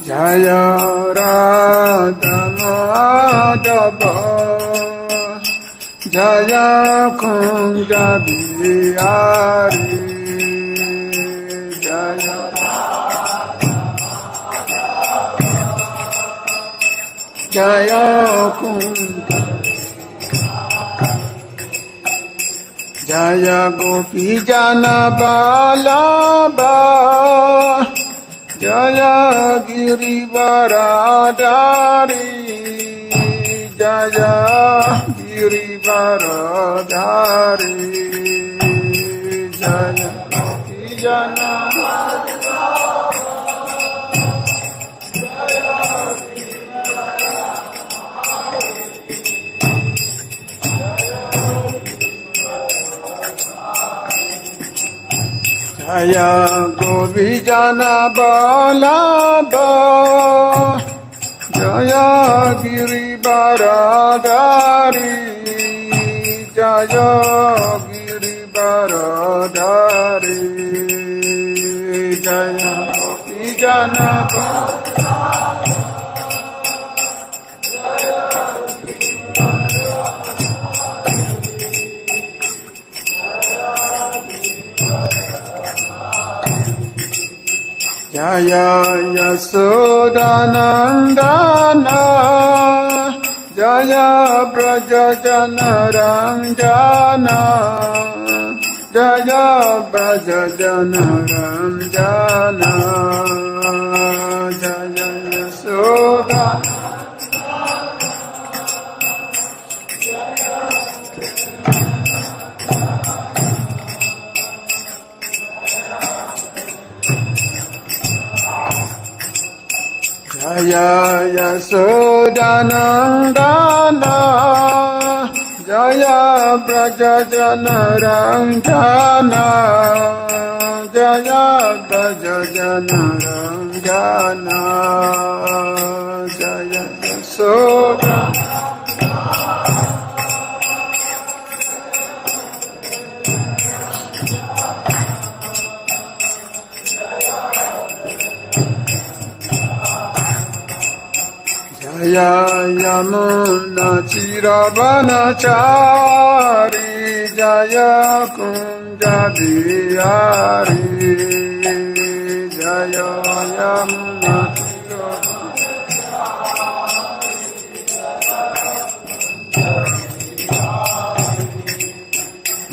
Jaya Radha Madhava Jaya Kunja Bihari Jaya Jaya Kunja Jaya Gopi Jana Balaba Jaya Girivaradhari Jaya Girivaradhari Jaya Gopi Jana Jaya Gopi Jana Balaba Jaya Girivaradhari Jaya Girivaradhari Jaya Gopi Jana Jaya Yasodanandana Jaya Braja Jana Ranjana Jaya Braja Jana Ranjana Jaya Yasodanandana Jaya Yasodanandana Jaya Braja Jana Ranjana Jaya Braja Jana Ranjana Jaya Yasodanandana Jaya Yamuna Chiravanachari Jaya Kunja Bihari Jaya Yamuna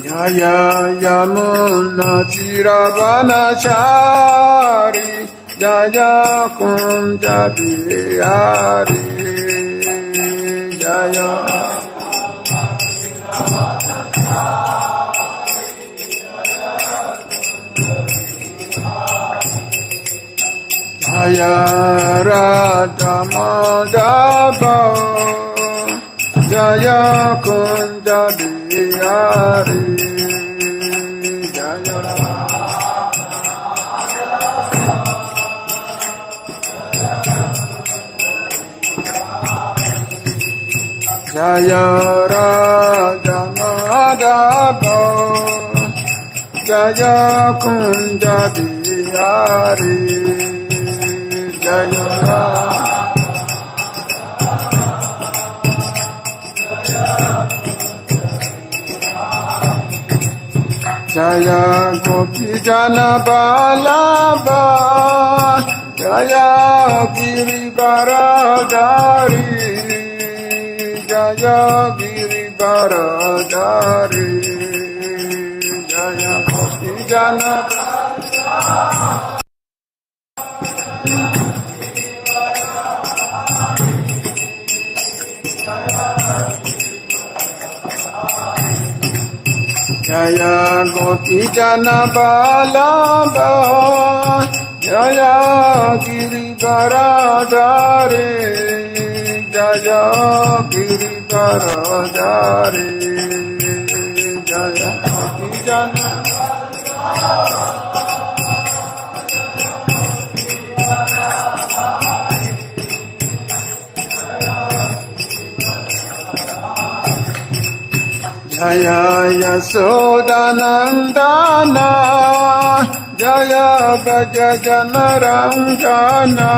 Jaya Yamuna Chiravanachari Jaya Kunja Bihari Jaya Jaya Radha Madhava Jaya Kunja Bihari Jaya Jaya Radha Madhava Jaya Kunja Bihari Jaya Jaya Gopi Jana Balaba Jaya Girivaradhari Jaya Girivaradhari Jaya Gopi Jana Jaya Gopi Jana Balaba Jaya Girivaradhari Jaya Girivaradhari Jaya Gopi Jana Jaya Yasodanandana Jaya Bhaja Janaranjana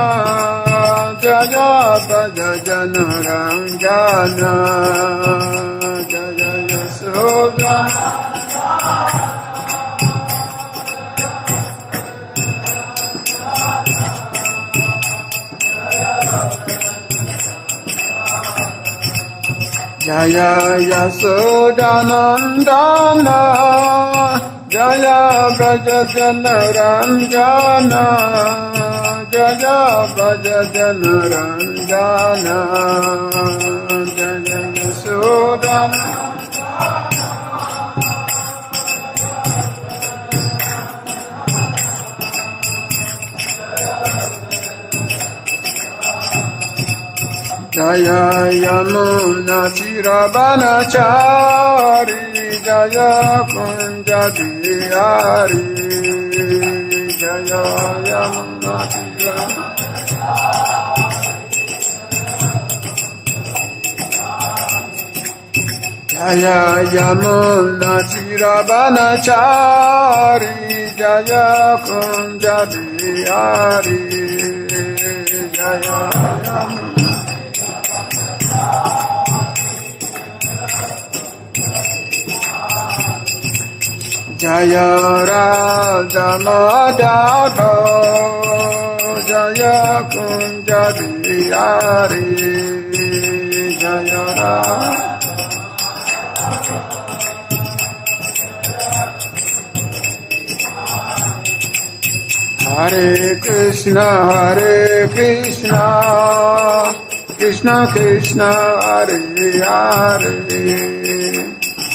Jaya Bhaja Janaranjana Jaya Yasoda Jaya Yasodanandana Jaya Braja Janaranjana Jaya Braja Janaranjana Jaya Yasodana Jaya Yamuna Chirabanachari Jaya Kunja Diyari Jaya Yamuna Jaya Yamuna Chirabanachari Jaya Kunja Diyari Jaya Yamuna Jaya Radha Madhava Jaya Kunja Diyari Jaya Radha Hare Krishna Krishna Krishna Hare Hare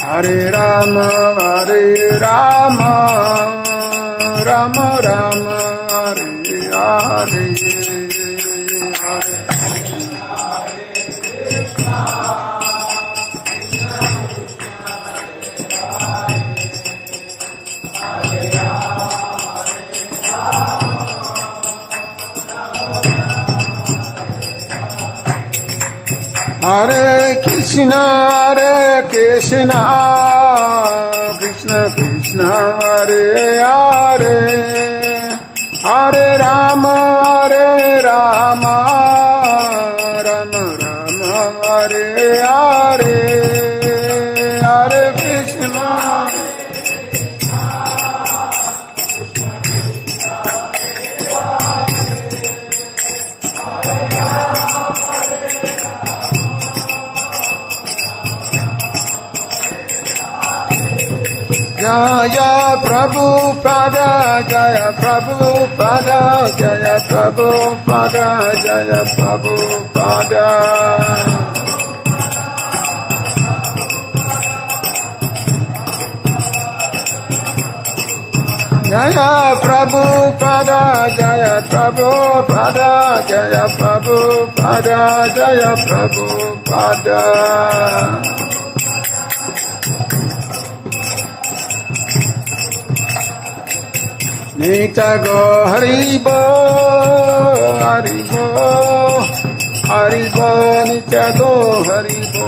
Hare Rama Rama Rama Hare Hare Hare Krishna Krishna Krishna Hare Hare Hare Rama Rama Rama Hare Hare Hare Krishna Jaya Prabhupada Jaya Prabhupada Jaya Prabhupada Jaya Prabhupada Jaya Prabhupada Jaya Prabhupada Jaya Prabhupada Jaya Prabhupada Nita go Haribo Haribo Haribo Nita go Haribo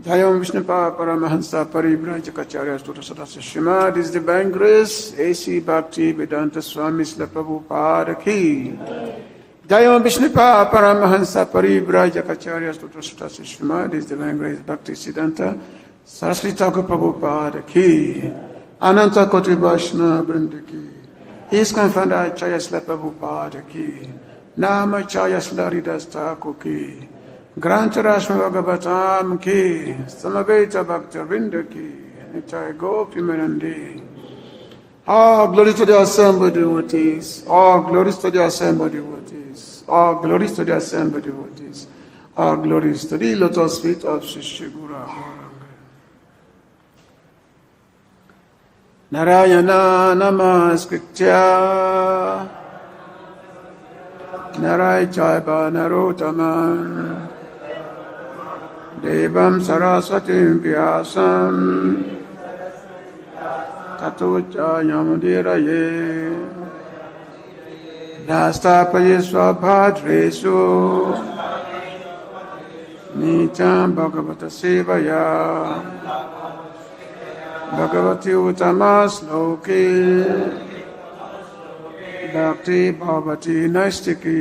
Jayam Vishnupada Paramahansa Parivrajacharya Stotra Sadasya Srimad. This is Divine Grace A.C. Bhakti Vedanta Swami Srila Prabhupada Ki. Jayam Vishnupada Paramahansa Parivrajacharya Stotra Sadasya Srimad. This is Divine Grace Bhakti Siddhanta Saraswati Thakur Prabhupada Ki. Ananta Koti Vaishnava Vrinda Ki. ISKCON Founder Acharya Srila Prabhupada Ki. Nama Acharya Srila Haridas Thakur Ki. Granta Rashma Bhagavatam Ki, Samaveta Bhakta Vrinda Ki, Nitai Gopi Manandi. All glory to the assembled devotees, all glories to the assembled devotees, all glories to the assembled devotees, all glories to the lotus feet of Shri Guru. Narayana Namaskritya Narayana Narottama Devam Saraswatim Vyasam Tato Jayamudiraye Nastapaya svabhadresu Nityam bhagavata sevaya Bhagavati uttamas loke Bhakti bhavati naistiki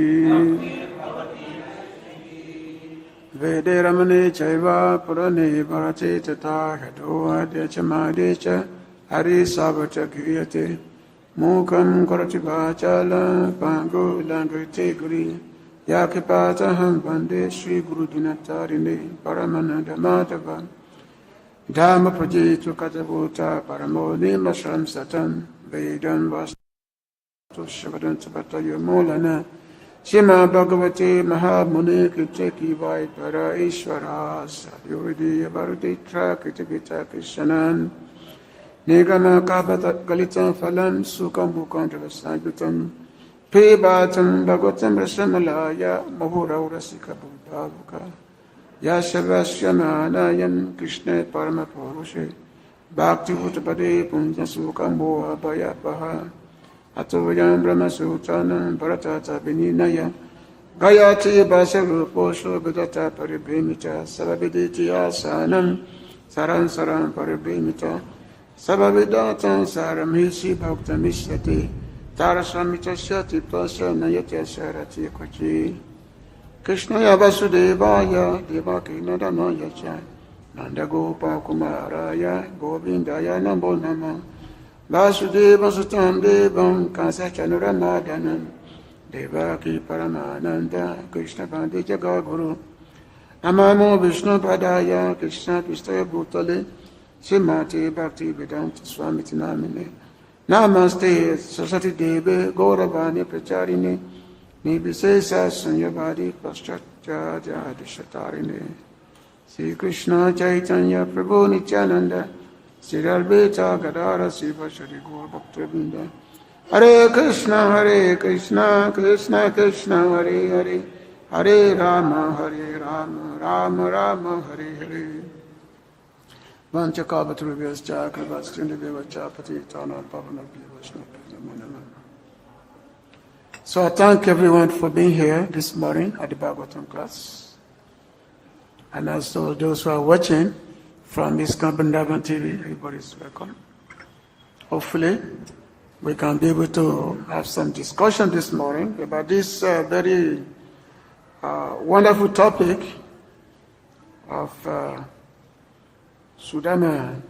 Vede ramane chaiva purane bharate tata hado adyachamadyecha hari savata giyate Mukam karati vācāla pāṅgo langate guri Yakipātaham vande Shri Guru Dinatarine Paramana Dhammatava Dhamma prajitu katavūta paramo nimasram satam Vedam vastu shavadam sabatayo molana Shima Bhagavate Mahamuni Kiteki Vaipara Isvara Sadyuridi Yavaruditra Kitabita Krishanan Nigama Kabata Galitam Phalam Sukam Bukam Travasajutam Pibatam Bhagavatam Rasamalaya Mahura Urasika Bhavavuka Yashavasyamanayam Krishna Paramapurushe Bhakti Uttapade Punya Sukam Boha Bhayapaha Atovayam Brahma Sutanam Bharatata Vininaya Gayati Basaruposho Vidata Paribhimita Sarabhiditi Asanam Saran Saram Paribhimita Sabhavidatam saramhisi bhaktamishati Tarasamitasya tipasya nayatya sarati kochi Krishnaya Vasudevaya Devaki Nadamaya cha Nandagopa Kumaraya Govindaya Namo Nama Vasudeva Sutam Devam Kansachanuramadanam Devaki Paramananda Krishna Bandi Jagaguru Namamo Vishnu Padaya Krishna Pistaya Bhutale Srimati Bhakti Vedanta Swami Namine Namaste Saraswati Deve Gauravani Pracharine Nibisesa Sanyavadi Paschatya Jadishatarine Sri Krishna Chaitanya Prabhu Nityananda Sri Advaita Gadara Siva Shri Gaur Bhaktivinoda Hare Krishna Krishna Krishna Hare Hare Hare Rama Rama Rama Hare Hare Vanchakavatruvyascha krivatsindivyacha patitana pavanabhyavashna. So I thank everyone for being here this morning at the Bhagavatam class. And also those who are watching from ISKCON Vrindavan TV, everybody is welcome. Hopefully we can be able to have some discussion this morning about this very wonderful topic of Sudama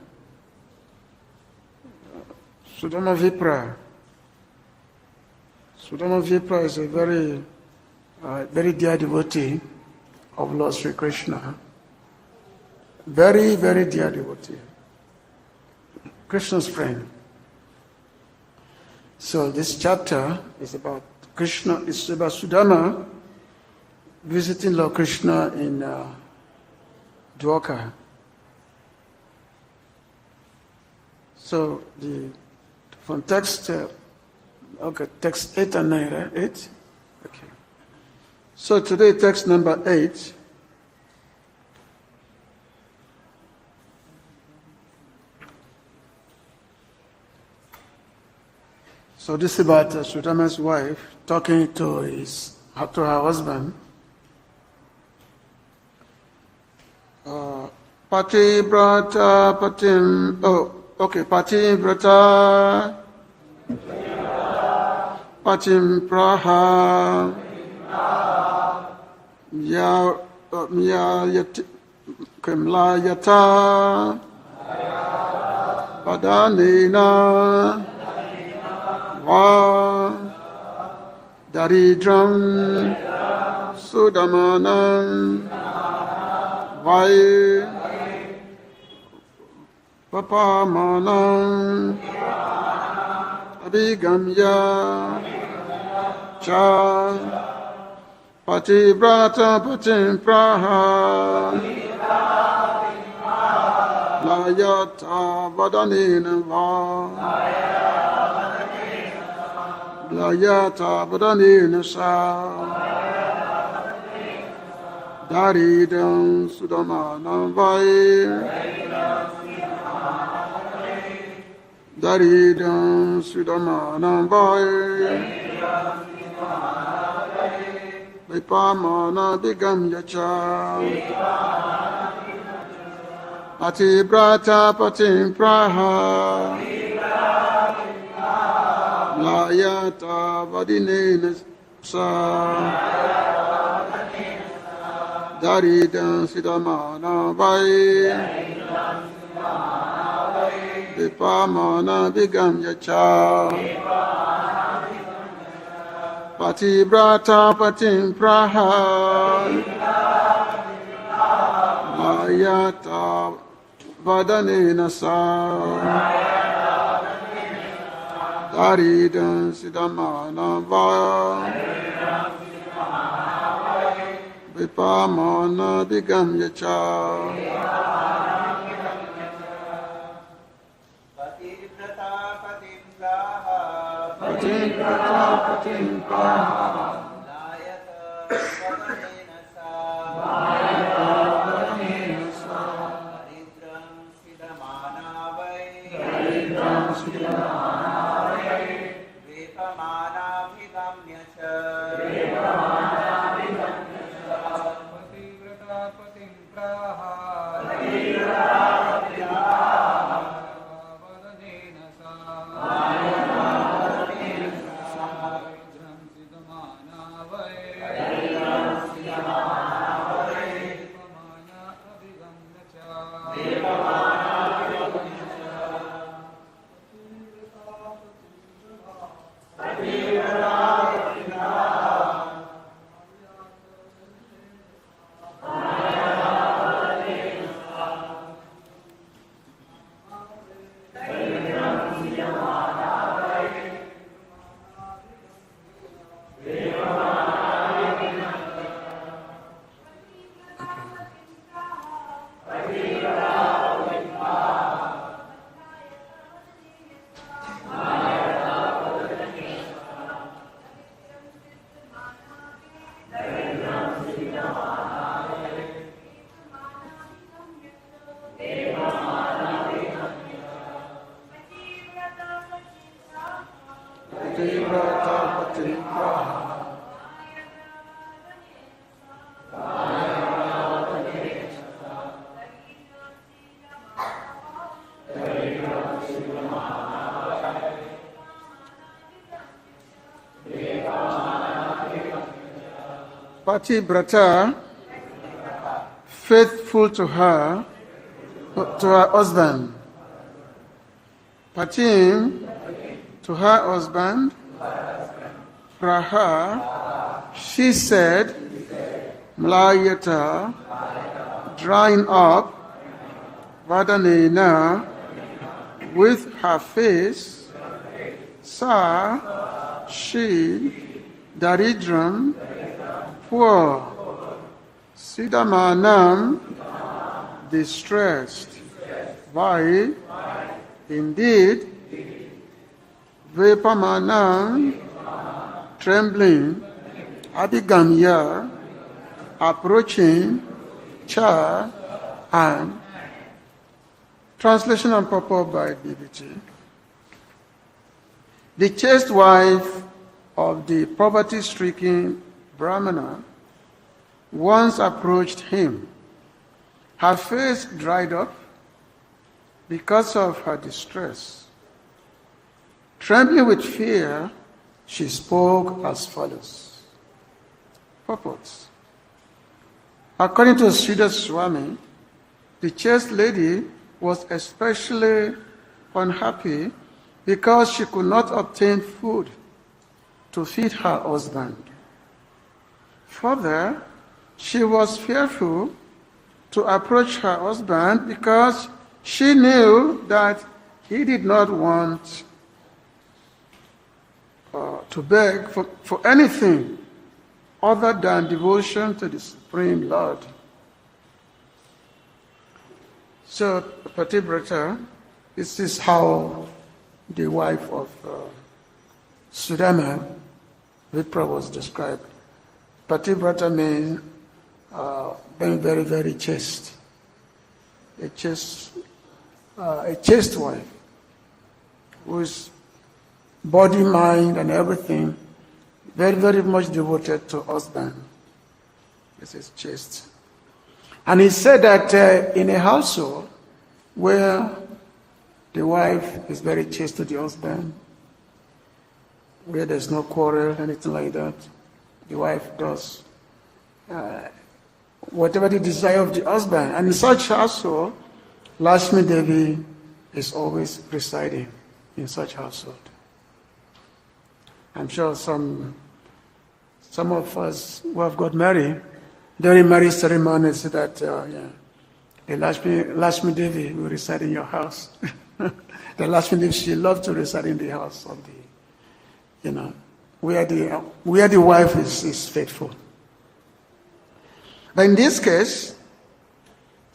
Vipra. Sudama Vipra is a very dear devotee of Lord Sri Krishna. Very, very dear devotee. Krishna's friend. So this chapter is about Krishna, it's about Sudama visiting Lord Krishna in Dwarka. So from text, text 8 and 9, right? 8? Okay. So today text number 8. So this is about Sudama's wife talking to her husband. Pati-vratā patim. Pati-vratā patim prāha mlāyatā vadanena daridram sīdamānā vepamānā abhigamya pati-vratā patim prāha mlāyatā vadanena mlāyatā vadanena daridram sīdamānā daridram sīdamānā vepamānābhigamya ca pati-vratā patim prāha mlāyatā vadanena sa daridram sīdamānā vepamānābhigamya ca pati-vratā patim prāha mlāyatā vadanena daridram sīdamānā vepamānābhigamya ca pati-vratā patim prāha pati-vratā patim prāha mlāyatā vadanena daridram sīdamānā vepamānābhigamya ca pati-vratā patim prāha vadanena daridram sīdamānā vepamānābhigamya ca pati-vratā patim prāha pati-vratā, faithful to her husband. Patim, to her husband. Prāha, she said, mlāyatā, drying up, vadanena, with her face. Sa, she, daridram, poor. Sīdamānā, distressed. Why? Indeed, vepamānā, trembling, abhigamya, approaching, cha, and translation and purport by BBT. The chaste wife of the poverty-stricken brāhmaṇa once approached him. Her face dried up because of her distress. Trembling with fear, she spoke as follows. Purport. According to Śrīdhara Svāmī, the chaste lady was especially unhappy because she could not obtain food to feed her husband. Further, she was fearful to approach her husband because she knew that he did not want to beg for anything other than devotion to the Supreme Lord. So, pati-vratā, this is how the wife of Sūdama, Vipra, was described. Pati-vratā means being very, very chaste. A chaste wife whose body, mind, and everything very, very much devoted to husband. This is chaste. And he said that in a household where the wife is very chaste to the husband, where there's no quarrel, anything like that, the wife does whatever the desire of the husband. And in such household, Lakshmi Devi is always residing in such household. I'm sure some of us who have got married, during marriage ceremony, say that the Lakshmi Devi will reside in your house. The Lakshmi Devi, she loves to reside in the house of the, where the wife is faithful. But in this case,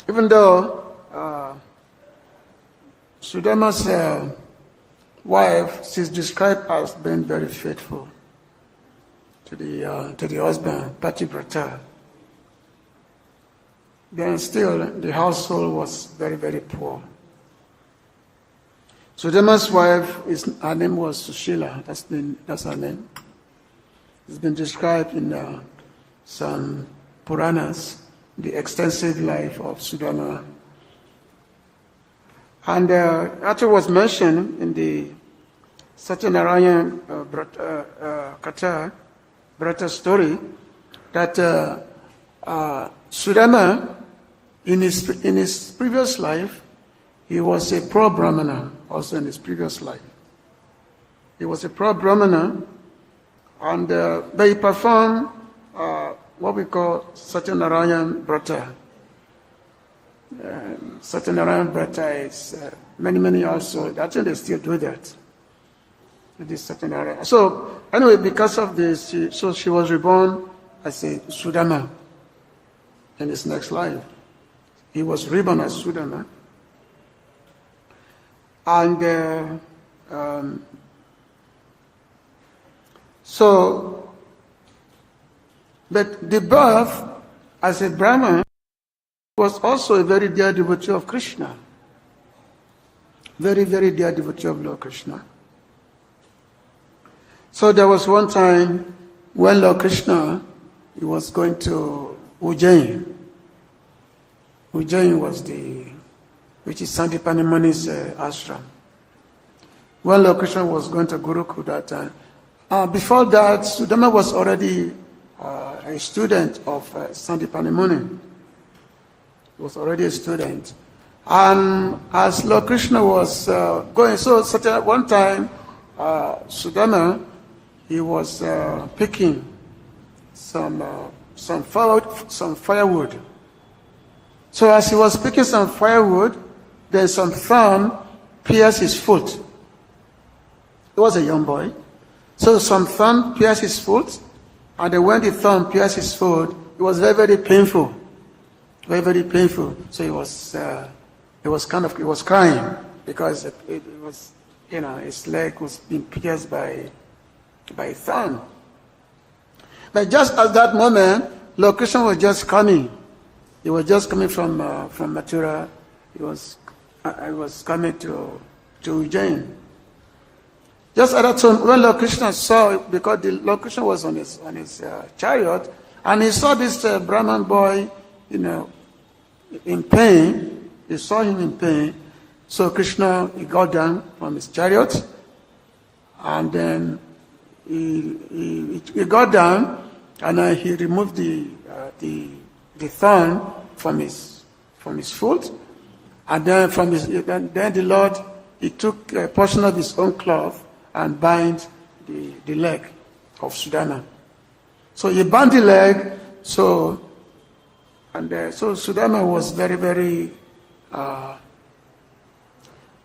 even though Sudama's wife, she's described as being very faithful to the husband, pati-vratā, then still the household was very, very poor. Sudama's wife, her name was Sushila. That's her name. It's been described in some Puranas, the extensive life of Sudama. And after was mentioned in the Satyanarayana Brata story that Sudama, in his previous life, he was a brāhmaṇa, also in his previous life. He was a brāhmaṇa, and but he performed what we call Satyanarayana Brata. Satyanarayana Brata is many also. I think they still do that. This Satyanarayana. So anyway, because of this, she was reborn as a Sudama in his next life. He was reborn as Sudama. And but the birth as a Brahman was also a very dear devotee of Krishna. Very, very dear devotee of Lord Krishna. So there was one time when Lord Krishna, he was going to Ujjain. Ujjain was which is Sandipani Muni's ashram. When Lord Krishna was going to Gurukul that time, before that, Sudama was already a student of Sandipani Muni. He was already a student. And as Lord Krishna was going, so one time, Sudama, he was picking some firewood. So as he was picking some firewood, then some thorn pierced his foot. He was a young boy. So some thorn pierced his foot, and then when the thorn pierced his foot, it was very, very painful. Very, very painful. So he was crying because it was, his leg was being pierced by a thorn. But just at that moment, Lord Krishna was just coming. He was just coming from Mathura. I was coming to Ujjain. Just at that time, when Lord Krishna saw, because Lord Krishna was on his chariot, and he saw this Brahman boy, in pain. He saw him in pain. So Krishna, he got down from his chariot, and then he got down, and he removed the thorn from his foot, and then then the Lord, he took a portion of his own cloth and bind the leg of Sudama. So he bound the leg. So Sudama was very, very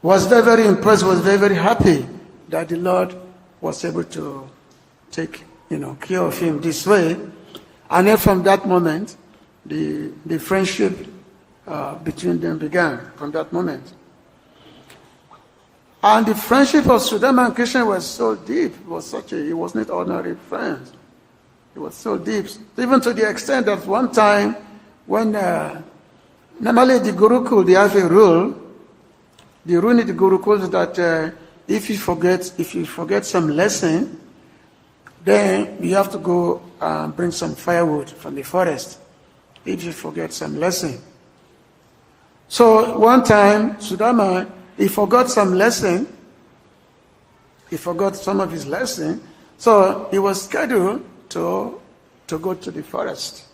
impressed. Was very, very happy that the Lord was able to take care of him this way. And then from that moment, the friendship between them began from that moment. And the friendship of Sudama and Krishna was so deep. It was not ordinary friends. It was so deep, even to the extent that one time when normally the Gurukul, they have a rule. The rule in the Gurukul is that if you forget some lesson, then you have to go and bring some firewood from the forest if you forget some lesson. So one time, Sudama, he forgot some lesson. He forgot some of his lesson. So he was scheduled to go to the forest.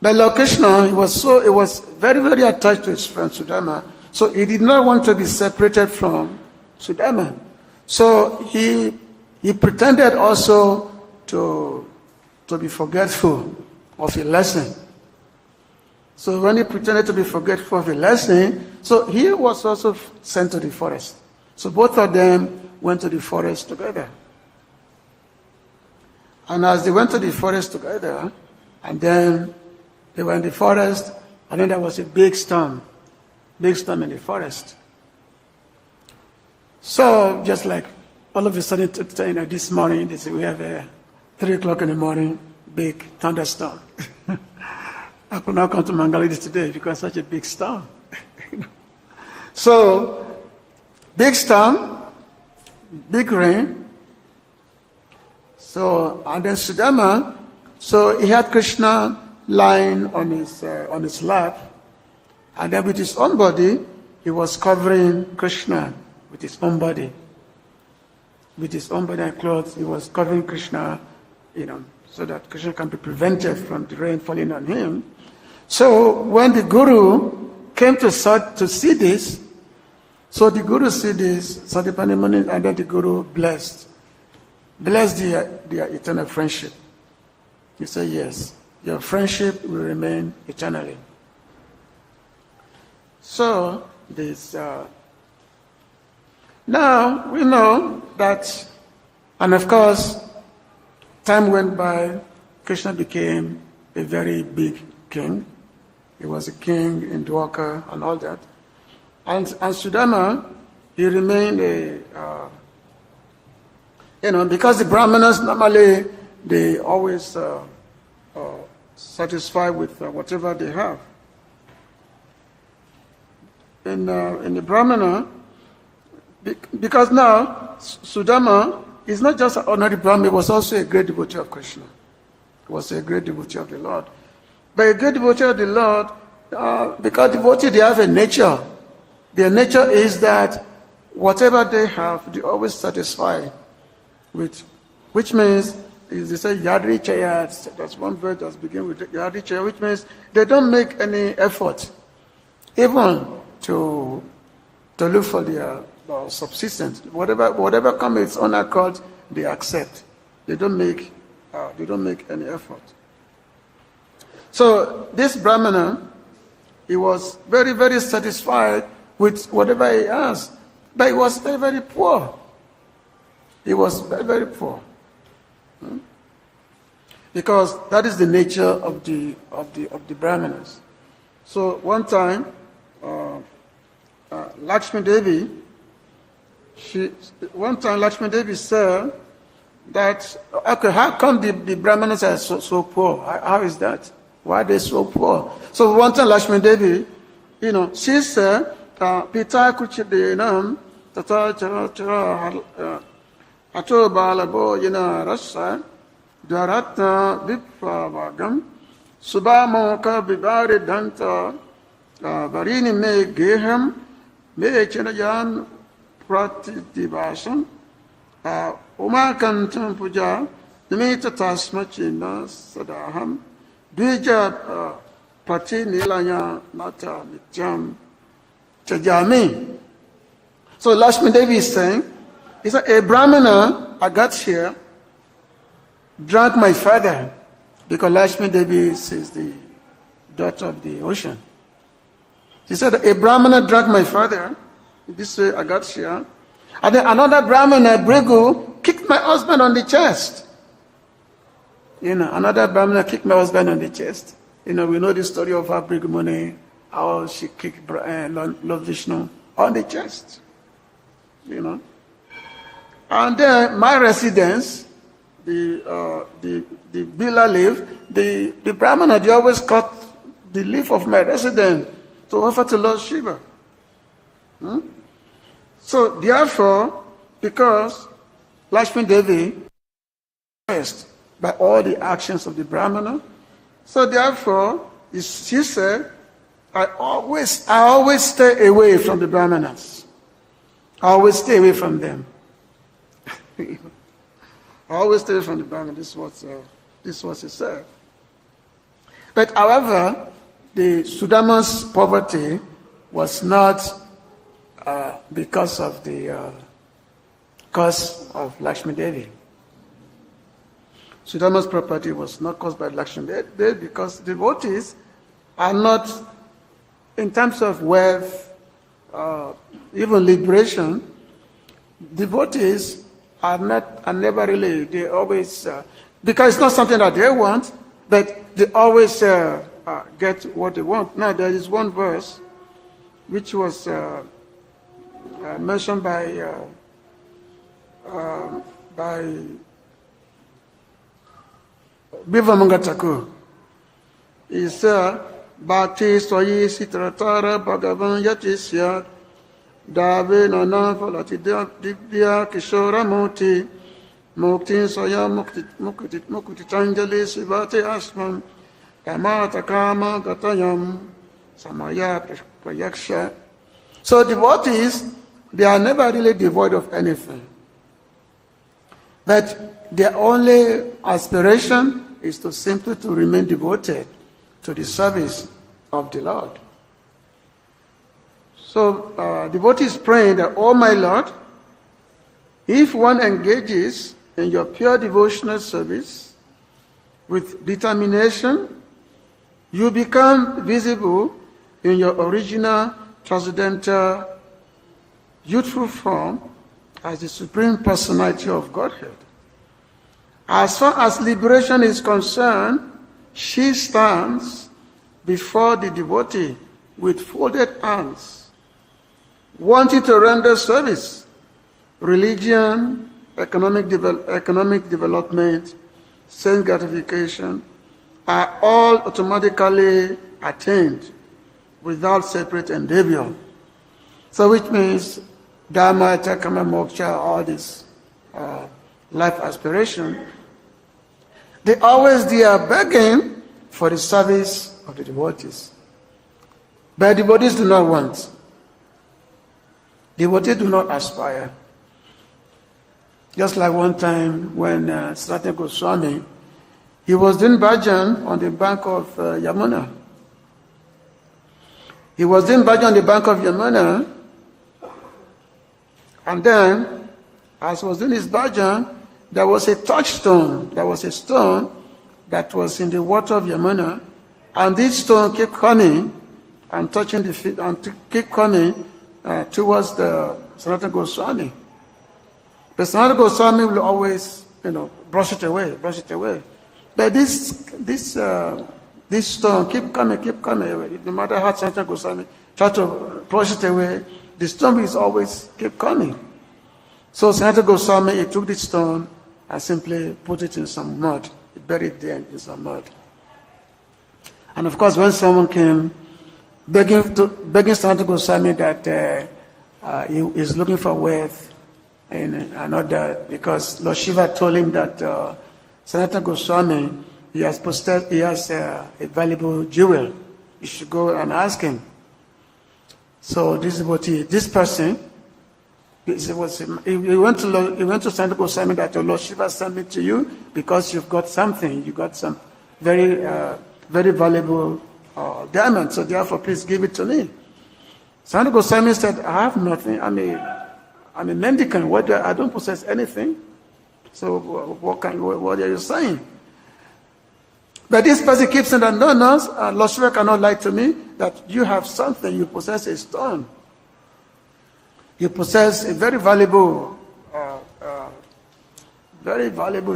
But Lord Krishna, he was very, very attached to his friend Sudama. So he did not want to be separated from Sudama. So he pretended also to be forgetful of a lesson. So when he pretended to be forgetful of a lesson, so he was also sent to the forest. So both of them went to the forest together. And as they went to the forest together, and then they were in the forest, and then there was a big storm in the forest. So just like all of a sudden, this morning, they say we have a 3 o'clock in the morning, big thunderstorm. I could not come to Mangalore today because such a big storm. So, big storm, big rain. So, and then Sudama, so he had Krishna lying on his lap, and then with his own body, he was covering Krishna with his own body. With his own body and clothes, he was covering Krishna, so that Krishna can be prevented from the rain falling on him. So when the Guru came to see this, so the Guru see this, so the Pandimani, and then the Guru blessed their eternal friendship. He said, yes, your friendship will remain eternally. So this, now we know that, and of course, time went by, Krishna became a very big king. He was a king in Dwarka and all that. And Sudama, he remained because the Brahmanas normally, they always satisfy with whatever they have. In the Brahmana, because now Sudama is not just an ordinary Brahmin, he was also a great devotee of Krishna. He was a great devotee of the Lord. But a great devotee of the Lord, because devotees, they have a nature. Their nature is that whatever they have, they always satisfy with, which means, they say Yadri Chaya, that's one verse that begins with Yadri Chaya, which means they don't make any effort, even to look for their subsistence. Whatever comes its own accord, they accept. They don't make any effort. So this Brahmana, he was very, very satisfied with whatever he has, but he was very, very poor. He was very, very poor, because that is the nature of the Brahmanas. So one time, Lakshmi Devi said that, okay, how come the Brahmanas are so poor? How is that? Why are they so poor? So one time Lakshmi Devi, she said, Pita kuchidenam tata chara ato balabo rasa dvaratna vipavagam subhamoka vibari danta varini me geham me chanajan pratidivasam umakantam puja nimita tasmachina sadaham Bija pati nilaya nata nityam chajami. So Lakshmi Devi is saying, he said, a Brahmana, I got here, drank my father, because Lakshmi Devi is the daughter of the ocean. She said, a Brahmana drank my father, this way I got here, and then another Brahmana, Brigu, kicked my husband on the chest. Another Brahmana kicked my husband on the chest. We know the story of her Brigumuni, how she kicked Lord Vishnu on the chest. And then my residence, the Bila leaf, the Brahmana, they always cut the leaf of my residence to offer to Lord Shiva. So therefore, because Lakshmi Devi first by all the actions of the brāhmaṇa. So therefore, she said, I always stay away from the brāhmanas. I always stay away from them. I always stay away from the brāhmanas. This is what she said. But however, the Sudama's poverty was not because of the cause of Lakshmi Devi. Sudama's poverty was not caused by Lakshmi Devi because devotees are not, in terms of wealth, even liberation, devotees are never really, they always, because it's not something that they want, but they always get what they want. Now there is one verse which was mentioned by vepamānā. He said, Bhakti soyi sitratara bhagavan yatisya dave nana falati divya kishora moti mukti soya mukti tanjali sivate asman kamata kama gatayam samaya prayaksha. So devotees, they are never really devoid of anything. But their only aspiration is to simply to remain devoted to the service of the Lord. So devotees praying that, oh my Lord, if one engages in your pure devotional service with determination, you become visible in your original transcendental youthful form as the Supreme Personality of Godhead. As far as liberation is concerned, she stands before the devotee with folded hands, wanting to render service. Religion, economic development, sense gratification are all automatically attained without separate endeavor. So which means Dharma, Chakama, Moksha, all this life aspiration, they are begging for the service of the devotees. But devotees do not want. Devotees do not aspire. Just like one time when Śrīdhara Svāmī, he was doing bhajan on the bank of Yamuna. He was doing bhajan on the bank of Yamuna, and then, as he was doing his bhajan, there was a touchstone. There was a stone that was in the water of Yamuna, and this stone kept coming and touching the feet, and kept coming towards the Sanatana Goswami. The Sanatana Goswami will always, brush it away. But this stone keep coming away. No matter how Sanatana Goswami try to brush it away, the stone is always keep coming. So Sanatana Goswami, he took this stone and simply put it in some mud. He buried it in some mud. And of course, when someone came begging Sanatana Goswami that he is looking for wealth in another, because Lord Shiva told him that Sanatana Goswami, he has a valuable jewel. You should go and ask him. So this person, he went to Sanatana Goswami that Lord Shiva sent me to you because you've got something. You got some very very valuable diamond. So therefore, please give it to me. Sanatana Goswami said, I have nothing. I'm a mendicant. I don't possess anything. So what are you saying? But this person keeps saying that, no, Lord Shiva cannot lie to me, that you have something. You possess a stone. You possess a very valuable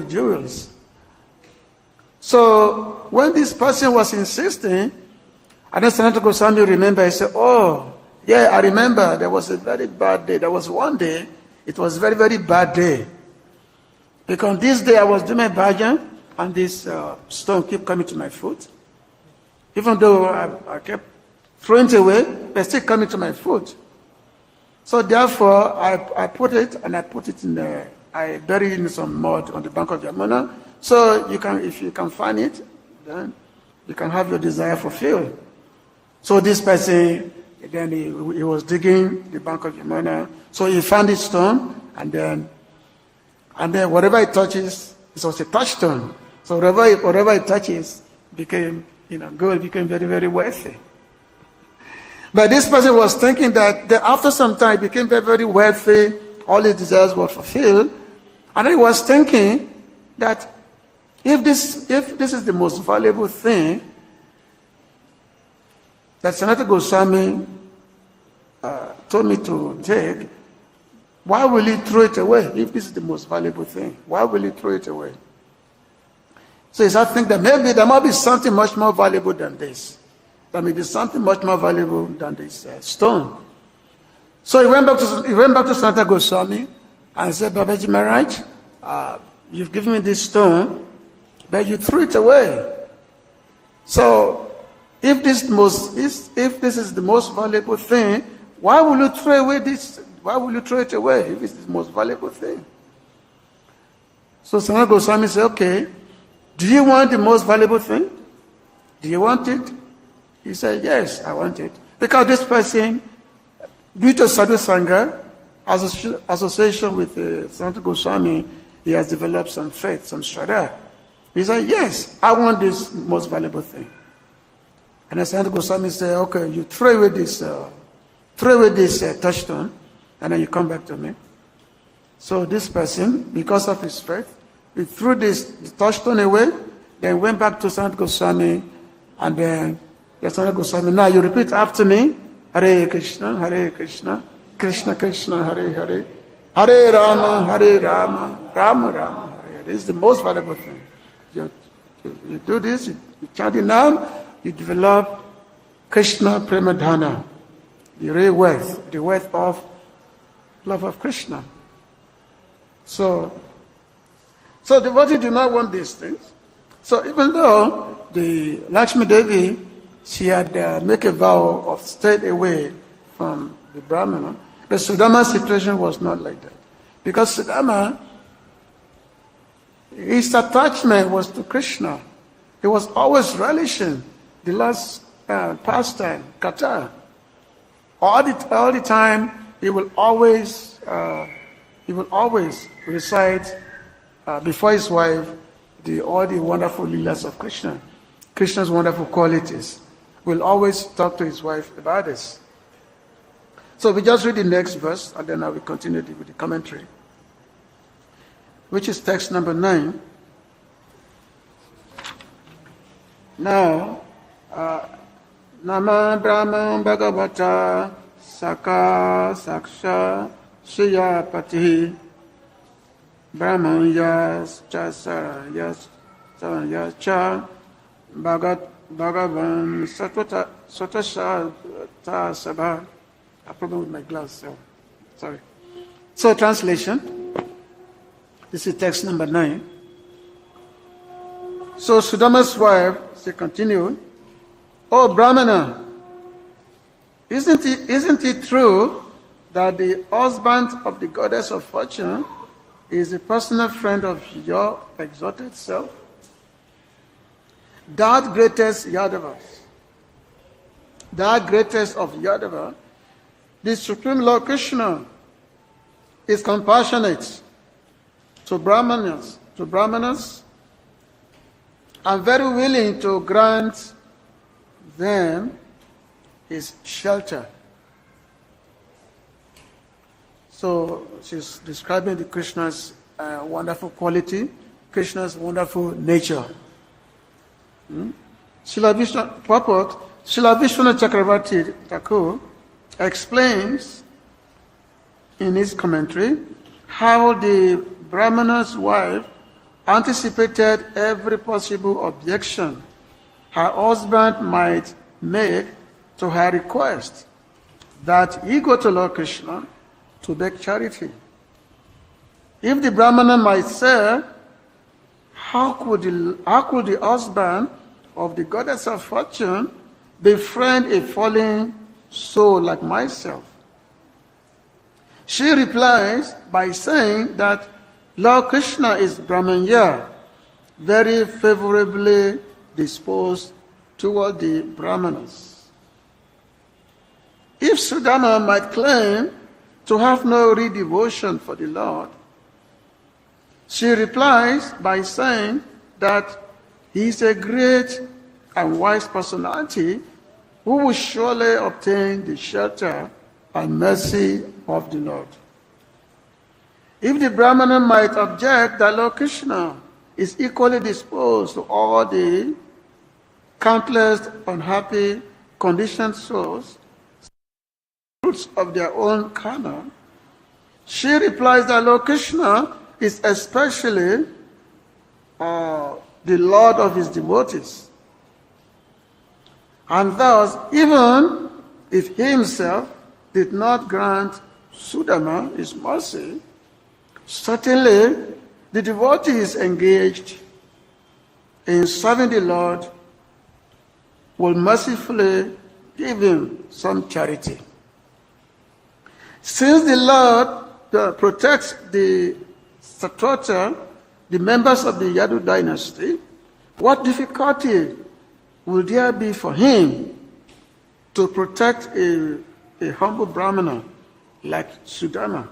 jewels. So when this person was insisting, and then Sanatana Goswami remembered, he said, oh, yeah, I remember there was a very bad day. There was one day, it was a very, very bad day. Because this day I was doing my bhajan, and this stone kept coming to my foot. Even though I kept throwing it away, but still coming to my foot. So therefore, I put it in the I buried in some mud on the bank of Yamuna. So you can, if you can find it, then you can have your desire fulfilled. So this person, then he was digging the bank of Yamuna. So he found this stone, and then whatever he touches, it was a touchstone. So whatever he touches became, gold became very, very wealthy. But this person was thinking that after some time he became very, very wealthy, all his desires were fulfilled, and he was thinking that if this is the most valuable thing that Sanatana Goswami told me to take, why will he throw it away? If this is the most valuable thing, why will he throw it away? So he started thinking that maybe there might be something much more valuable than this. There may be something much more valuable than this stone. So he went back to Sanatana Goswami and said, Babaji Maharaj, you've given me this stone, but you threw it away. So if this is the most valuable thing, why will you throw away this? Why will you throw it away if it's the most valuable thing? So Sanatana Goswami said, okay, do you want the most valuable thing? Do you want it? He said, yes, I want it. Because this person, due to Sadhu Sangha, association with Sanatana Goswami, he has developed some faith, some shraddha. He said, yes, I want this most valuable thing. And Sanatana Goswami said, okay, you throw away this touchstone, and then you come back to me. So this person, because of his faith, he threw this touchstone away, then went back to Sanatana Goswami, and then Sanatana Goswami, now you repeat after me, Hare Krishna, Krishna Krishna, Hare Hare, Hare Rama, Rama Rama, Hare. This is the most valuable thing. You do this, you chant it now, you develop Krishna Premadhana, the real wealth, the wealth of love of Krishna. So the devotee do not want these things. So even though the Lakshmi Devi, she had make a vow of staying away from the brāhmana, but Sudama's situation was not like that. Because Sudama, his attachment was to Krishna. He was always relishing the last pastime, kata. All the time, he will always recite before his wife all the wonderful leelas of Krishna, Krishna's wonderful qualities. Will always talk to his wife about this. So we just read the next verse, and then I will continue with the commentary, which is text number 9. Now, Nama Brahma Bhagavata Saka Saksha Shriya Pati Brahman Yas Chasara Yas Cha Bhagavan Satasha Ta Sabha. I have a problem with my glass, so sorry. So translation. This is text number 9. So Sudama's wife, she continued, "Oh Brahmana, isn't it true that the husband of the goddess of fortune is a personal friend of your exalted self? That greatest Yadavas, that greatest of Yadava, the Supreme Lord Krishna, is compassionate to Brahmanas, and very willing to grant them his shelter." So she's describing the Krishna's wonderful quality, Krishna's wonderful nature. Purport, Srila Vishwanath Chakravarti Thakur explains in his commentary how the Brahmana's wife anticipated every possible objection her husband might make to her request that he go to Lord Krishna to beg charity. If the Brahmana might say, how could the husband of the goddess of fortune befriend a fallen soul like myself? She replies by saying that Lord Krishna is Brahmanya, very favorably disposed toward the Brahmanas. If Sudama might claim to have no real devotion for the Lord, she replies by saying that he is a great and wise personality who will surely obtain the shelter and mercy of the Lord. If the Brahmana might object that Lord Krishna is equally disposed to all the countless unhappy conditioned souls, fruits of their own karma, she replies that Lord Krishna is especially the Lord of his devotees. And thus, even if he himself did not grant Sudama his mercy, certainly the devotees engaged in serving the Lord will mercifully give him some charity. Since the Lord protects the Satrata, the members of the Yadu dynasty, what difficulty will there be for him to protect a humble Brahmana like Sudama?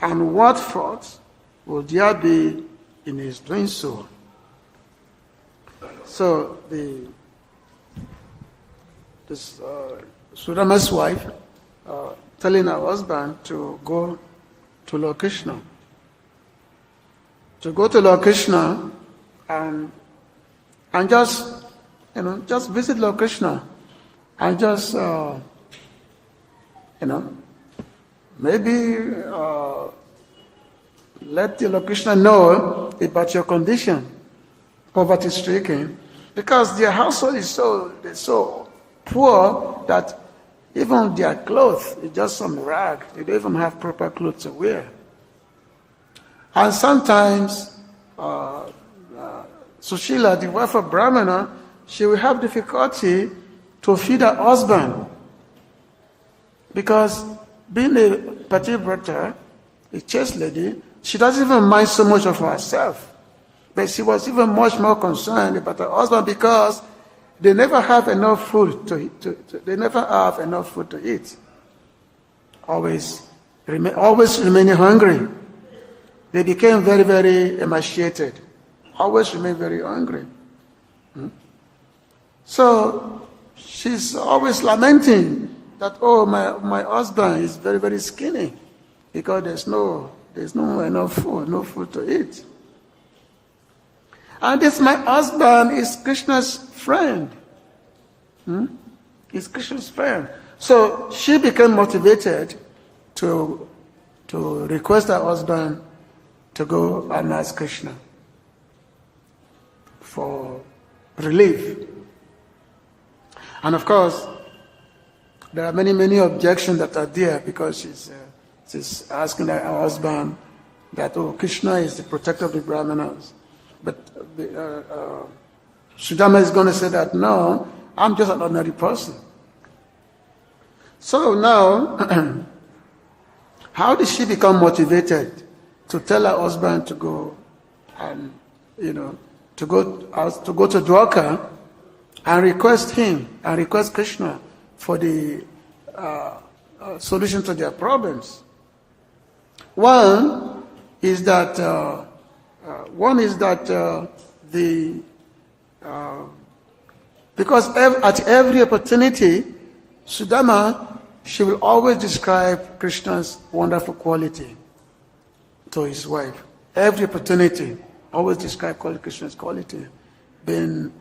And what fault will there be in his doing so? So Sudama's wife telling her husband to go to Lord Krishna. To go to Lord Krishna and just visit Lord Krishna and just maybe let the Lord Krishna know about your condition, poverty-stricken, because their household is so poor that even their clothes is just some rag. They don't even have proper clothes to wear. And sometimes Sushila, the wife of Brahmana, she will have difficulty to feed her husband, because being a pati-vratā, a chaste lady, she doesn't even mind so much of herself. But she was even much more concerned about her husband, because they never have enough food they never have enough food to eat. Always remaining hungry. They became very, very emaciated. Always remain very hungry. So she's always lamenting that, oh, my husband is very, very skinny, because there's no enough food, no food to eat. And this my husband is Krishna's friend. He's Krishna's friend. So she became motivated to request her husband to go and ask Krishna for relief. And of course, there are many, many objections that are there, because she's asking her husband that, oh, Krishna is the protector of the Brahmanas. But Sudama is going to say that, no, I'm just an ordinary person. So now, how did she become motivated to tell her husband to go and, to go to Dwarka and request him and request Krishna for the solution to their problems? One is that because at every opportunity, Sudama, she will always describe Krishna's wonderful quality to his wife. Every opportunity, always describe Krishna's quality. Being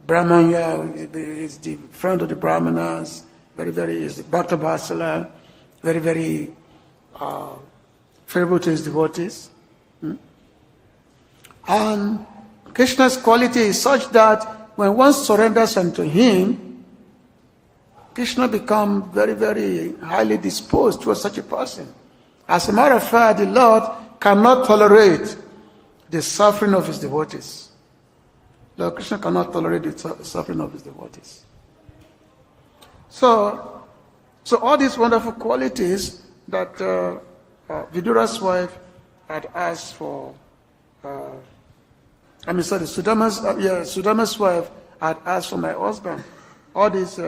Brahmanya, is the friend of the Brahmanas, very, very, is the Bhakta Vatsala, very, very favorable to his devotees. And Krishna's quality is such that when one surrenders unto him, Krishna becomes very, very highly disposed towards such a person. As a matter of fact, the Lord cannot tolerate the suffering of his devotees. Lord Krishna cannot tolerate the suffering of his devotees. So all these wonderful qualities that Vidura's wife had asked for, Sūdama's wife had asked for my husband. All this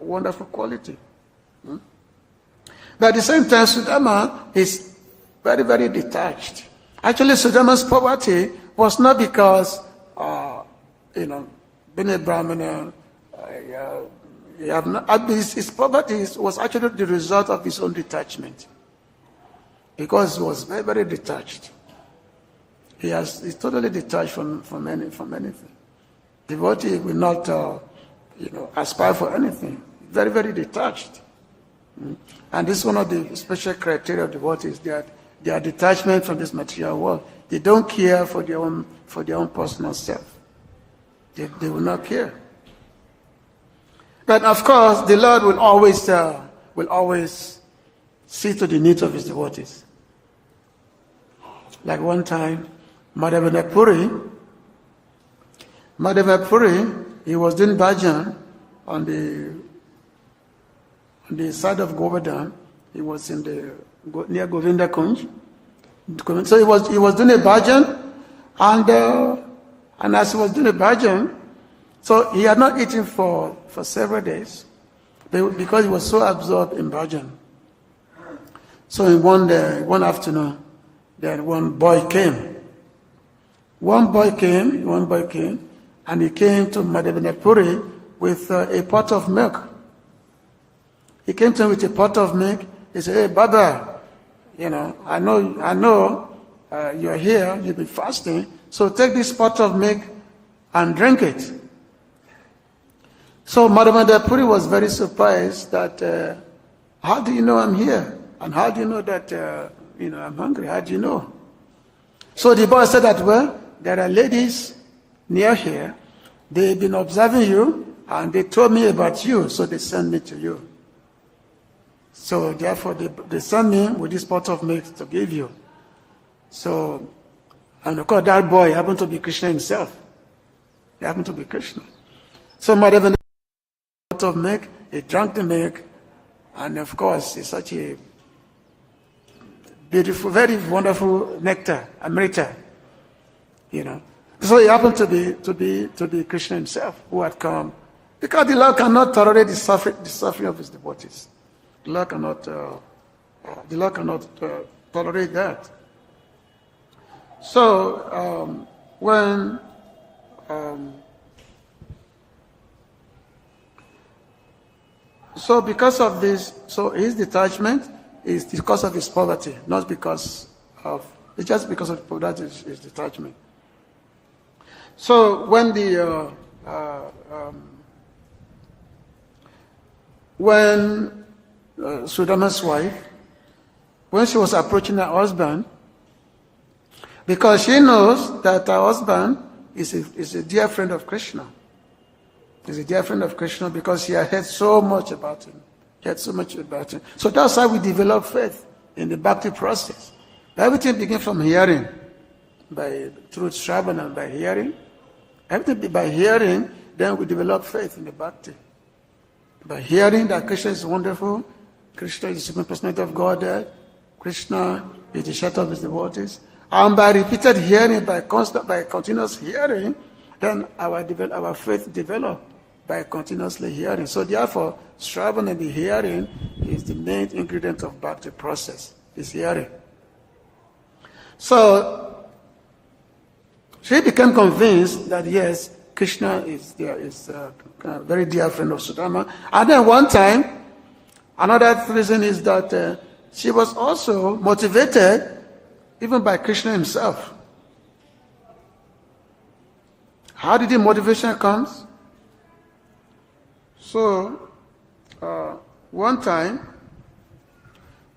wonderful quality. But at the same time, Sūdama is very, very detached. Actually, Sūdama's poverty was not because, being a brāhmana, his poverty was actually the result of his own detachment. Because he was very, very detached. He's totally detached from anything. Devotee will not, aspire for anything. Very, very detached. And this is one of the special criteria of devotees, that their detachment from this material world. They don't care for their own personal self. They will not care. But of course, the Lord will always see to the needs of his devotees. Like one time, Madhavendra Puri, he was doing bhajan on the side of Govardhan. He was near Govinda Kunj. So he was doing a bhajan, and as he was doing a bhajan, so he had not eaten for several days because he was so absorbed in bhajan. So in one afternoon, then one boy came. One boy came, and he came to Madhavendra Puri with a pot of milk. He came to him with a pot of milk. He said, "Hey, Baba, I know you're here, you've been fasting, so take this pot of milk and drink it." So Madhavendra Puri was very surprised that, how do you know I'm here? And how do you know that, I'm hungry? How do you know? So the boy said that, well, there are ladies near here. They've been observing you, and they told me about you, so they sent me to you. So therefore, they sent me with this pot of milk to give you. So, and of course, that boy happened to be Krishna himself. He happened to be Krishna. So Madhavendra pot of milk, he drank the milk, and of course, it's such a beautiful, very wonderful nectar, amrita, So he happened to be Krishna himself who had come, because the Lord cannot tolerate the suffering of his devotees. The Lord cannot tolerate that. So so because of this, so his detachment is because of his poverty, not because of, it's just because of poverty, his detachment. So when Sūdama's wife, when she was approaching her husband, because she knows that her husband is a dear friend of Krishna. He's a dear friend of Krishna because she had heard so much about him. So that's how we develop faith in the bhakti process. Everything begins from hearing, through Shravana, by hearing. Everything by hearing, then we develop faith in the bhakti. By hearing that Krishna is wonderful, Krishna is the supreme personality of Godhead, Krishna is the shelter of his devotees, and by repeated hearing, by continuous hearing, then our faith develops by continuously hearing. So therefore, Shravana and the hearing is the main ingredient of bhakti process, is hearing. So she became convinced that yes, Krishna is a very dear friend of Sūdama. And then one time, another reason is that she was also motivated even by Krishna himself. How did the motivation come? So, one time,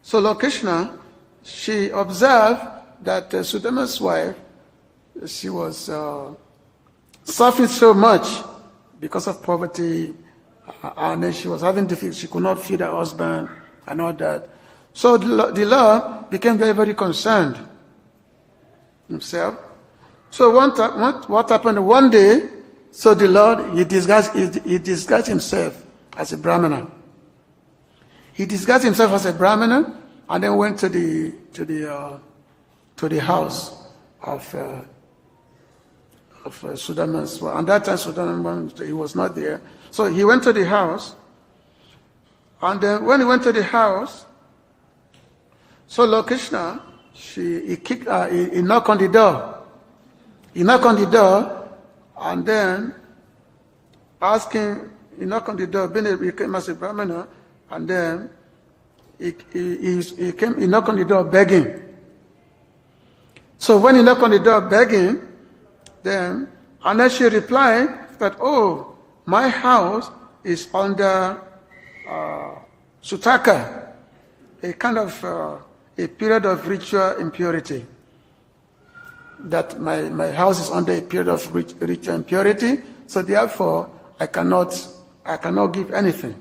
so Lord Krishna, she observed that Sūdama's wife, she was suffering so much because of poverty, and then she was having difficulty. She could not feed her husband and all that. So the Lord became very, very concerned himself. So what happened one day? So the Lord, he disguised himself as a brāhmana. He disguised himself as a brāhmana, and then went to the to the house of Sūdamā. And that time Sūdamā, he was not there. So he went to the house, and then when he went to the house, so Lord Krishna, he knocked on the door. He knocked on the door, and then he knocked on the door, he came as a brāhmana, and then he knocked on the door begging. So when he knocked on the door begging, and then she replied that, oh, my house is under Sutaka, a kind of a period of ritual impurity. That my house is under a period of ritual impurity, so therefore I cannot give anything.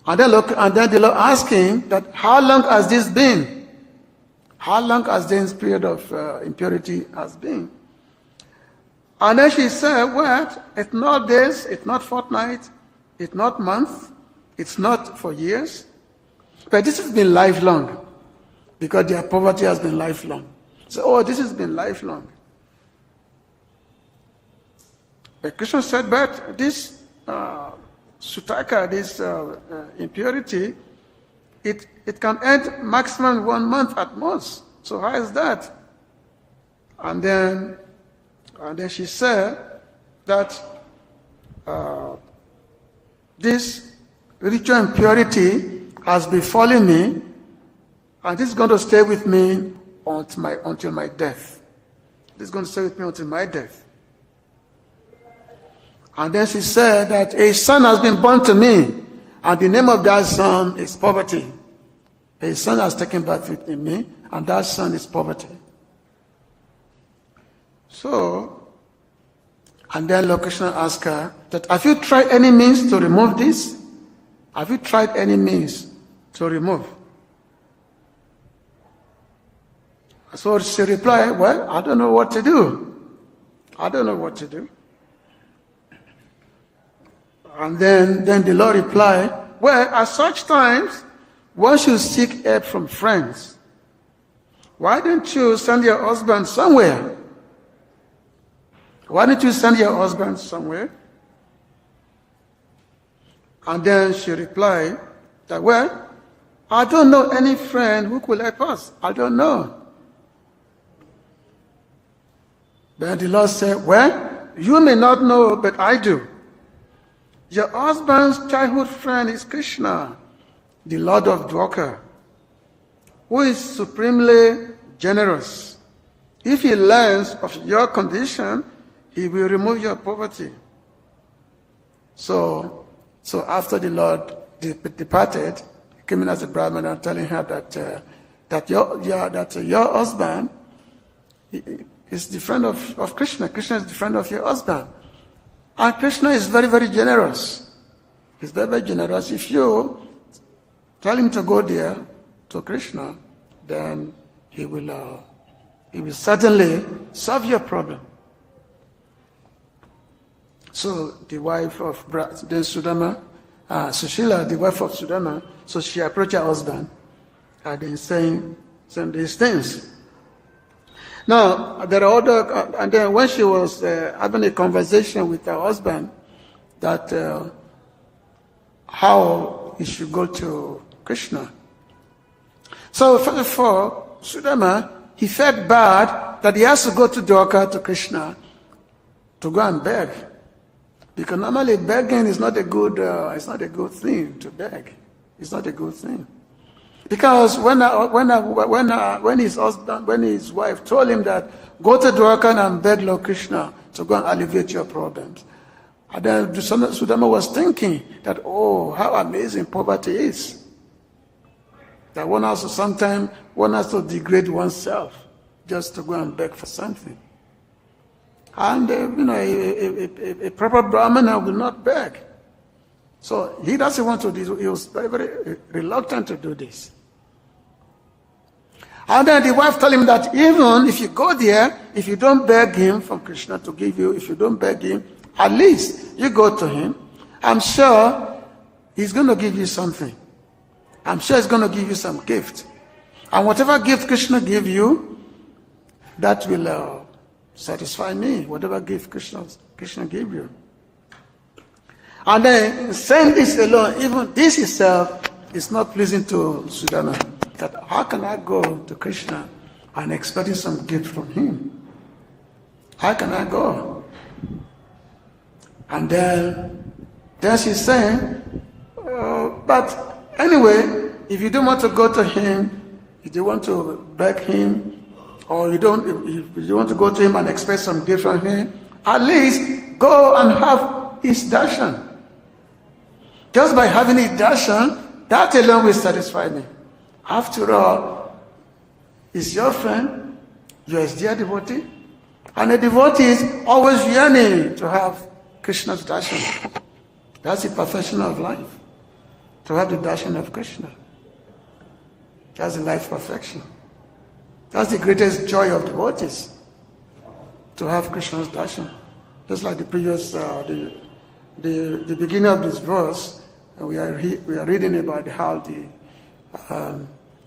And then the Lord asking that, how long has this been? How long has this period of impurity has been? And then she said, well, it's not days, it's not fortnight, it's not month, it's not for years, but this has been lifelong, because their poverty has been lifelong. So, oh, this has been lifelong. But Krishna said, but this sutaka, this impurity, it can end maximum 1 month at most. So how is that? And then she said that this ritual impurity has befallen me, and this is going to stay with me until my death. This is going to stay with me until my death. And then she said that a son has been born to me, and the name of that son is poverty. A son has taken birth within me, and that son is poverty. So, and then Lord Krishna asked her that, have you tried any means to remove this? Have you tried any means to remove? So she replied, well, I don't know what to do. I don't know what to do. And then the Lord replied, well, at such times, one should seek help from friends. Why don't you send your husband somewhere? Why don't you send your husband somewhere? And then she replied that, well, I don't know any friend who could help us. I don't know. Then the Lord said, well, you may not know, but I do. Your husband's childhood friend is Krishna, the Lord of Dwaka, who is supremely generous. If he learns of your condition, he will remove your poverty. So after the Lord departed, he came in as a brāhmana, telling her that your husband is the friend of Krishna. Krishna is the friend of your husband. And Krishna is very, very generous. He's very, very generous. If you tell him to go there to Krishna, then he will certainly solve your problem. So the wife of Sūdamā, Sushila, the wife of Sūdamā, so she approached her husband and then saying these things. Now, there are other, and then when she was having a conversation with her husband, that how he should go to Krishna. So, first of all, Sūdamā, he felt bad that he has to go to Dwaka, to Krishna, to go and beg. Because normally begging is not a good, it's not a good thing to beg. It's not a good thing. Because when his wife told him that go to Dwaka and beg Lord Krishna to go and alleviate your problems, and then Sūdamā was thinking that, oh, how amazing poverty is. That one has to degrade oneself just to go and beg for something. And a proper brāhmana will not beg. So he doesn't want to do this. He was very, very reluctant to do this. And then the wife told him that even if you go there, if you don't beg him from Krishna to give you, if you don't beg him, at least you go to him. I'm sure he's going to give you something. I'm sure he's going to give you some gift. And whatever gift Krishna give you, that will satisfy me. Whatever gift Krishna give you. And then saying this alone, even this itself is not pleasing to Sudama. That how can I go to Krishna and expecting some gift from him? How can I go? And then she's saying, but anyway, if you don't want to go to him, if you want to beg him, or if you want to go to him and expect some gift from him, at least go and have his darshan. Just by having his darshan, that alone will satisfy me. After all, he's your friend, you're his dear devotee, and a devotee is always yearning to have Krishna's darshan. That's the perfection of life, to have the darshan of Krishna. That's the life perfection. That's the greatest joy of devotees, to have Krishna's darshan. Just like the previous, the beginning of this verse, we are reading about how the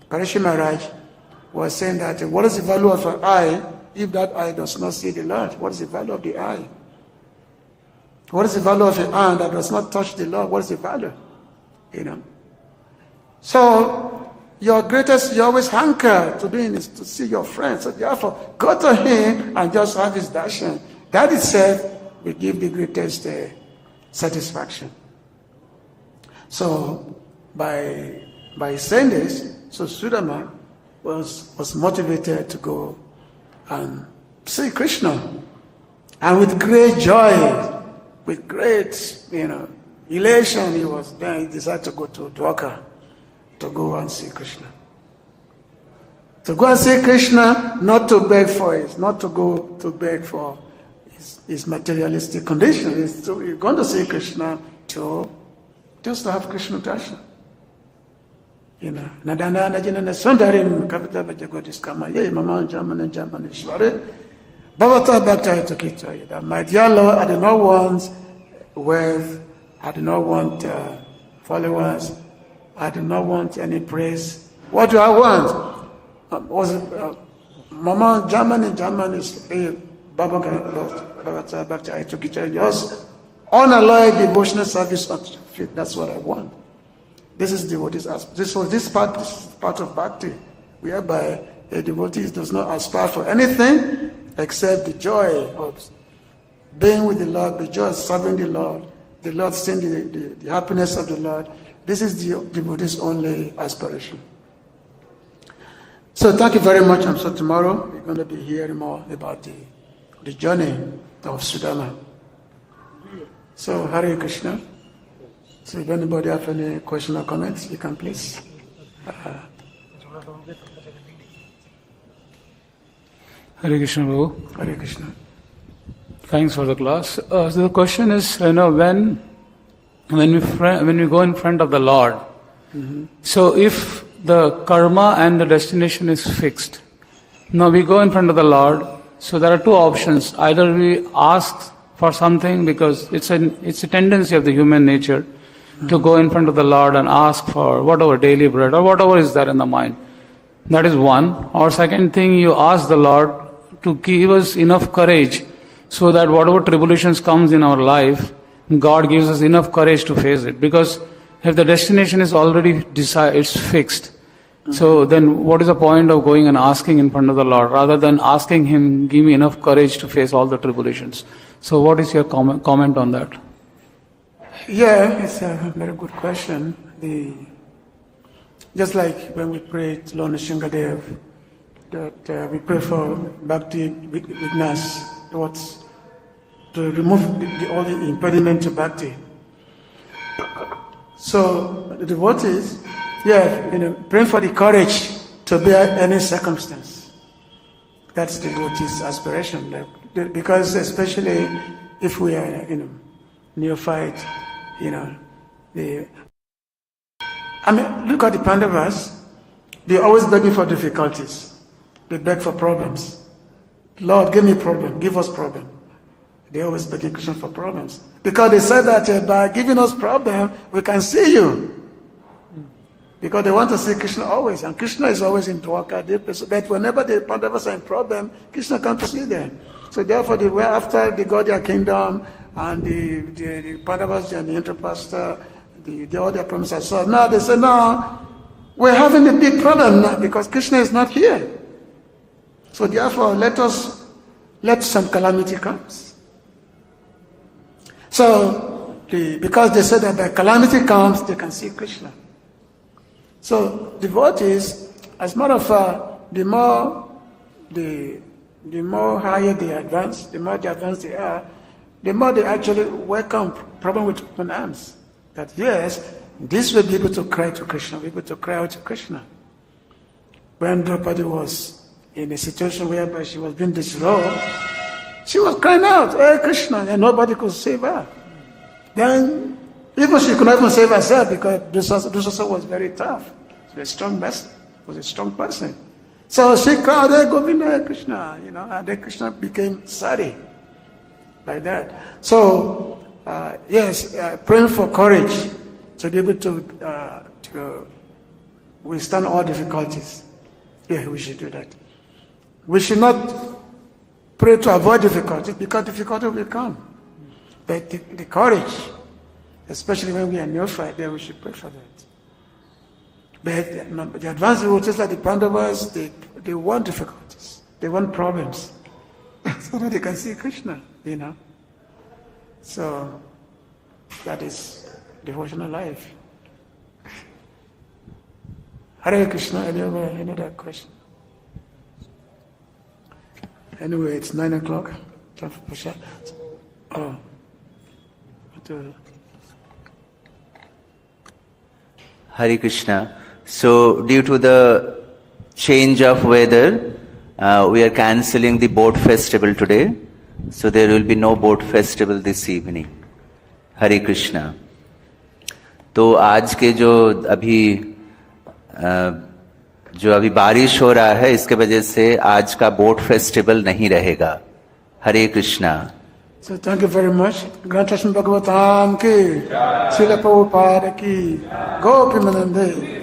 Parashar Maharaj was saying that what is the value of an eye if that eye does not see the Lord? What is the value of the eye? What is the value of a hand that does not touch the Lord? What is the value? So your always hanker to doing is to see your friend. So therefore, go to him and just have his darshan. That itself will give the greatest satisfaction. So by saying this, so Sudama was motivated to go and see Krishna, and with great joy, with great elation, he decided to go to Dwarka to go and see Krishna. To go and see Krishna, not to beg for it, not to go to beg for his materialistic condition. You're going to see Krishna just to have Krishna darshan. Nadana Najana Sundarim Kapita Bajagodiskama, Ye Mama Jaman Ishwara, Bhavata Bhakta Tukita. My dear Lord, I do not want wealth, I do not want followers, I do not want any praise. What do I want? Mama Jaman is Bhavata Bhakta Tukita. Just unalloyed devotional service. That's what I want. This is devotee's aspect. This part of bhakti, whereby a devotee does not aspire for anything except the joy of being with the Lord, the joy of serving the Lord seeing the happiness of the Lord. This is the devotee's only aspiration. So thank you very much. I'm sure tomorrow we're going to be hearing more about the journey of Sudama. So Hare Krishna. So if anybody have any question or comments, you can please. Hare Krishna, Prabhu. Hare Krishna. Thanks for the class. So the question is, when we go in front of the Lord, so if the karma and the destination is fixed, now we go in front of the Lord, so there are two options. Either we ask for something because it's a tendency of the human nature to go in front of the Lord and ask for whatever daily bread or whatever is there in the mind. That is one. Or second thing, you ask the Lord to give us enough courage so that whatever tribulations comes in our life, God gives us enough courage to face it. Because if the destination is already decided, it's fixed. So then what is the point of going and asking in front of the Lord rather than asking Him, give me enough courage to face all the tribulations? So what is your comment on that? Yeah, it's a very good question. Just like when we pray to Lord Nishingadev, that we pray for bhakti vignas, to remove all the impediment to bhakti. So the devotees, praying for the courage to bear any circumstance. That's the devotee's aspiration. Because especially if we are, neophyte, look at the Pandavas. They're always begging for difficulties. They beg for problems. Lord, give me problem. Give us problem. They always begging Krishna for problems. Because they said that by giving us problem, we can see you. Because they want to see Krishna always, and Krishna is always in Dwarka. But whenever the Pandavas are in problem, Krishna comes to see them. So therefore, they were after they got their kingdom, and the Pandavas and the Indraprastha, all their promises. So now they say, no, we're having a big problem now because Krishna is not here. So therefore, let some calamity comes. So because they said that the calamity comes, they can see Krishna. So devotees, as a matter of fact, the more higher they advance, the more advanced they are, the more they actually welcome problem with open arms. That yes, this will be able to cry to Krishna, be able to cry out to Krishna. When Draupadi was in a situation whereby she was being disrobed, she was crying out, "Hey Krishna," and nobody could save her. Then even she could not even save herself because Dusasa was very tough. She was a strong person, was a strong person. So she cried, "Hey Govinda, Krishna," and then Krishna became sorry. Like that. So, yes, praying for courage to be able to withstand all difficulties. Yeah, we should do that. We should not pray to avoid difficulties because difficulty will come. But the courage, especially when we are neophyte, then we should pray for that. But the advanced devotees like the Pandavas, they want difficulties. They want problems. So that they can see Krishna, So that is devotional life. Hare Krishna, any other question? Anyway, it's 9 o'clock. Time for push-up. Oh. Hare Krishna. So, due to the change of weather, we are cancelling the boat festival today. So, there will be no boat festival this evening. Hare Krishna. तो आज के जो अभी बारिश हो रहा है, इसके वजह से आज का बोट फेस्टिवल नहीं रहेगा. हरे Krishna. So thank you very much. Grant us Bhagavatam ki, Srila Prabhupada ki, Gopi Manande.